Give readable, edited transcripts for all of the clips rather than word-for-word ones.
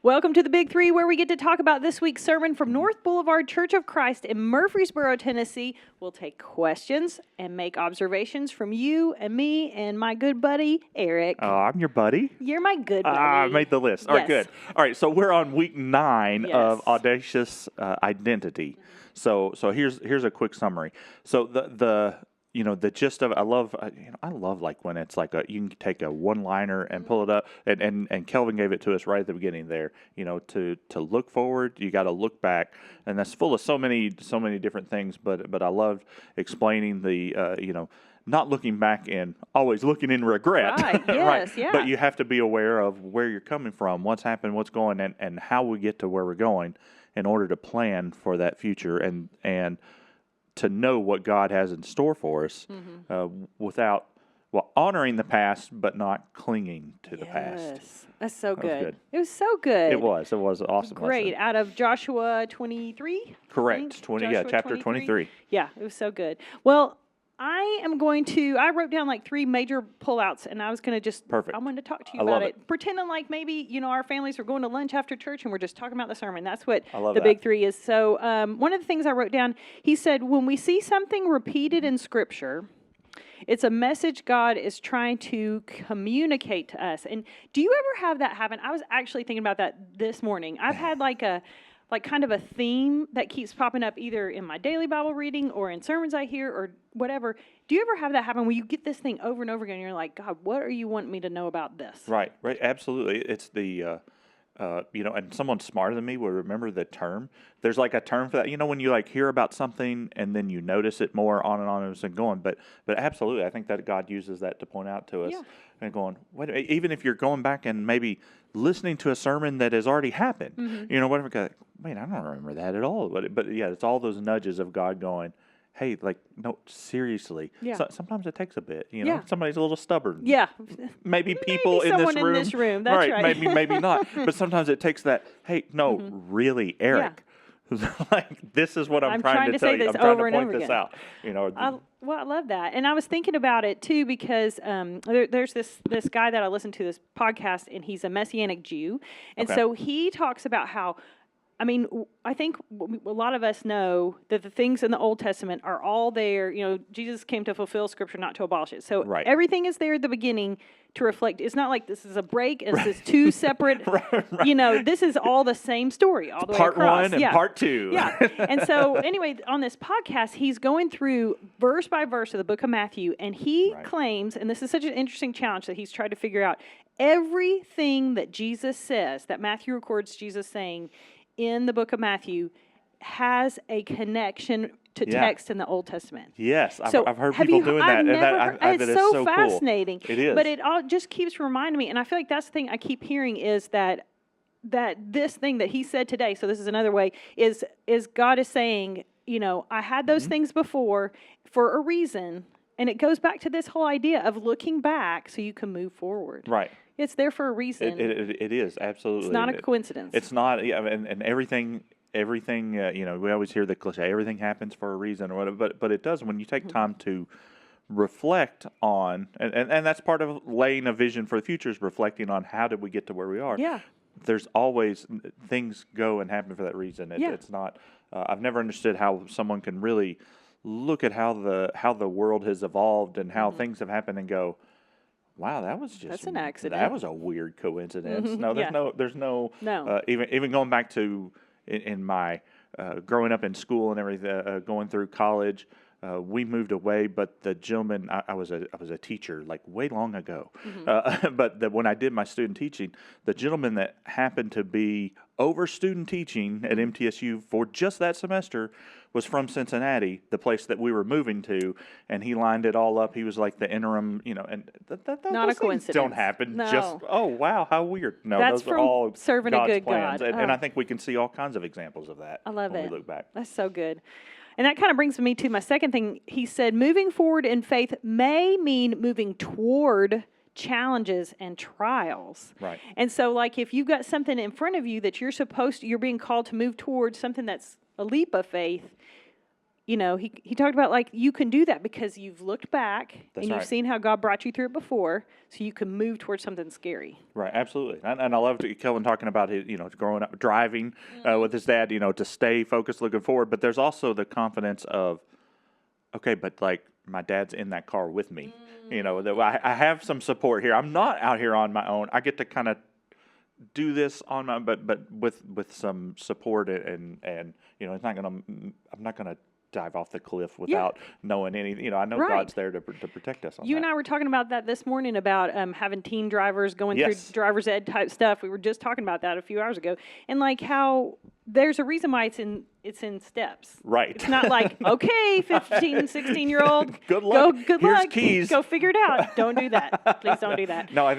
Welcome to the Big Three, where we get to talk about this week's sermon from North Boulevard Church of Christ in Murfreesboro, Tennessee. We'll take questions and make observations from you and me and my good buddy, Eric. Oh, I'm your buddy. You're my good buddy. I made the list. All right, Yes. good. All right, so we're on week 9 Yes. of Audacious Identity. So here's a quick summary. So the gist of it, I love like when it's like you can take a one-liner and pull it up, and Kelvin gave it to us right at the beginning there. To look forward, you got to look back, and that's full of so many different things. But I loved explaining the not looking back and always looking in regret. Right, yes, right? yeah. But you have to be aware of where you're coming from, what's happened, what's going, and how we get to where we're going in order to plan for that future and to know what God has in store for us without honoring the past, but not clinging to the past. Yes, that's so good. good. It was so good. It was an awesome Great. lesson. Out of Joshua 23? Correct. Chapter 23. Yeah, it was so good. Well, I wrote down like 3 major pullouts, and I was going to just, Perfect. I wanted to talk to you I about love it. Pretending like maybe, our families are going to lunch after church and we're just talking about the sermon. That's what I love the that. Big Three is. So one of the things I wrote down, he said, when we see something repeated in Scripture, it's a message God is trying to communicate to us. And do you ever have that happen? I was actually thinking about that this morning. I've had kind of a theme that keeps popping up either in my daily Bible reading or in sermons I hear or whatever. Do you ever have that happen where you get this thing over and over again and you're like, God, what are you wanting me to know about this? Right, absolutely. It's the, and someone smarter than me would remember the term. There's like a term for that. When you like hear about something and then you notice it more on and going. But absolutely, I think that God uses that to point out to us and going, wait, even if you're going back and maybe listening to a sermon that has already happened, whatever. Wait, I don't remember that at all. But yeah, it's all those nudges of God going, hey, no, seriously. Yeah. So, sometimes it takes a bit. Yeah. Somebody's a little stubborn. Yeah. Maybe people in someone in this room. That's right. Maybe not. But sometimes it takes that. Hey, no, really, Eric. Like this is what I'm trying to tell you. I'm trying to point this out. I love that, and I was thinking about it too because there's this guy that I listen to this podcast, and he's a Messianic Jew, and so he talks about how. I think a lot of us know that the things in the Old Testament are all there. Jesus came to fulfill Scripture, not to abolish it. So everything is there at the beginning to reflect. It's not like this is a break and this is 2 separate. Right. This is all the same story all the way across. Part 1 and part 2. Yeah. And so anyway, on this podcast, he's going through verse by verse of the book of Matthew, and he claims, and this is such an interesting challenge that he's tried to figure out, everything that Jesus says, that Matthew records Jesus saying in the book of Matthew, has a connection to text in the Old Testament. Yes, I've heard people doing that. It's so fascinating. Cool. It is. But it all just keeps reminding me, and I feel like that's the thing I keep hearing is that this thing that he said today, so this is another way, is God is saying, I had those things before for a reason, and it goes back to this whole idea of looking back so you can move forward. Right. It's there for a reason. It is, absolutely. It's not a coincidence. It's not, and everything, we always hear the cliche, everything happens for a reason or whatever, but it does when you take time to reflect on, and that's part of laying a vision for the future is reflecting on how did we get to where we are. Yeah. There's always, things go and happen for that reason. It's not, I've never understood how someone can really look at how the world has evolved and how things have happened and go, wow, that's an accident. That was a weird coincidence. No, there's no. Even going back to in my growing up in school and everything, going through college, we moved away. But the gentleman, I was a teacher like way long ago. But when I did my student teaching, the gentleman that happened to be over student teaching at MTSU for just that semester was from Cincinnati, the place that we were moving to, and he lined it all up. He was like the interim, and not a coincidence. Don't happen. No. Just wow, how weird. No, that's those are all serving God's a good plans, God. and I think we can see all kinds of examples of that. I love when it. we look back. That's so good. And that kind of brings me to my second thing. He said, moving forward in faith may mean moving toward challenges and trials. Right. And so, like, if you've got something in front of you that you're being called to move towards, something that's a leap of faith, he talked about like you can do that because you've looked back That's and you've right. seen how God brought you through it before, so you can move towards something scary. Right, absolutely. And I loved Kelvin talking about his, growing up driving with his dad, to stay focused, looking forward. But there's also the confidence of, okay, but like my dad's in that car with me. That I have some support here. I'm not out here on my own. I get to kind of do this on my, but with some support and it's not gonna. I'm not gonna dive off the cliff without knowing anything. I know Right. God's there to protect us on You that. and I were talking about that this morning about having teen drivers going Yes. through driver's ed type stuff. We were just talking about that a few hours ago, and like how there's a reason why it's in steps. Right. It's not like, okay, 15, 16-year-old, Good luck. Good Here's luck. keys. Go figure it out. Don't do that. Please don't do that. No, I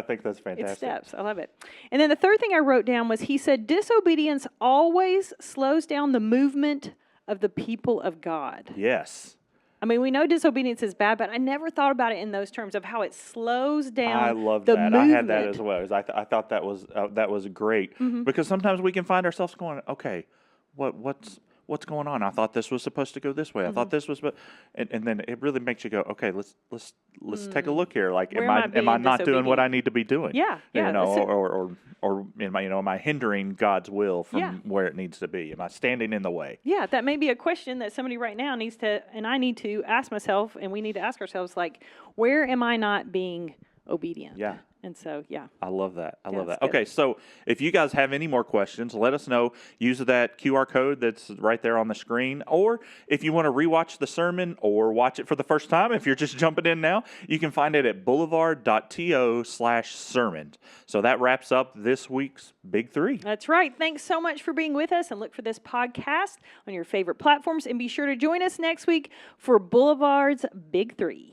think that's fantastic. It's steps. I love it. And then the third thing I wrote down was he said disobedience always slows down the movement of the people of God. Yes. I mean, we know disobedience is bad, but I never thought about it in those terms of how it slows down I love the that. movement. I had that as well. I thought that was great because sometimes we can find ourselves going, okay, what's going on? I thought this was supposed to go this way. I thought this was, and then it really makes you go, okay, let's take a look here. Like, Where am I not doing what I need to be doing? Yeah. Or am I hindering God's will from where it needs to be? Am I standing in the way? Yeah, that may be a question that somebody right now needs to, and I need to ask myself, and we need to ask ourselves, like, where am I not being obedient? Yeah. And so, I love that. I love that. good. Okay, so if you guys have any more questions, let us know. Use that QR code that's right there on the screen. Or if you want to rewatch the sermon or watch it for the first time, if you're just jumping in now, you can find it at boulevard.to/sermon. So that wraps up this week's Big Three. That's right. Thanks so much for being with us, and look for this podcast on your favorite platforms. And be sure to join us next week for Boulevard's Big Three.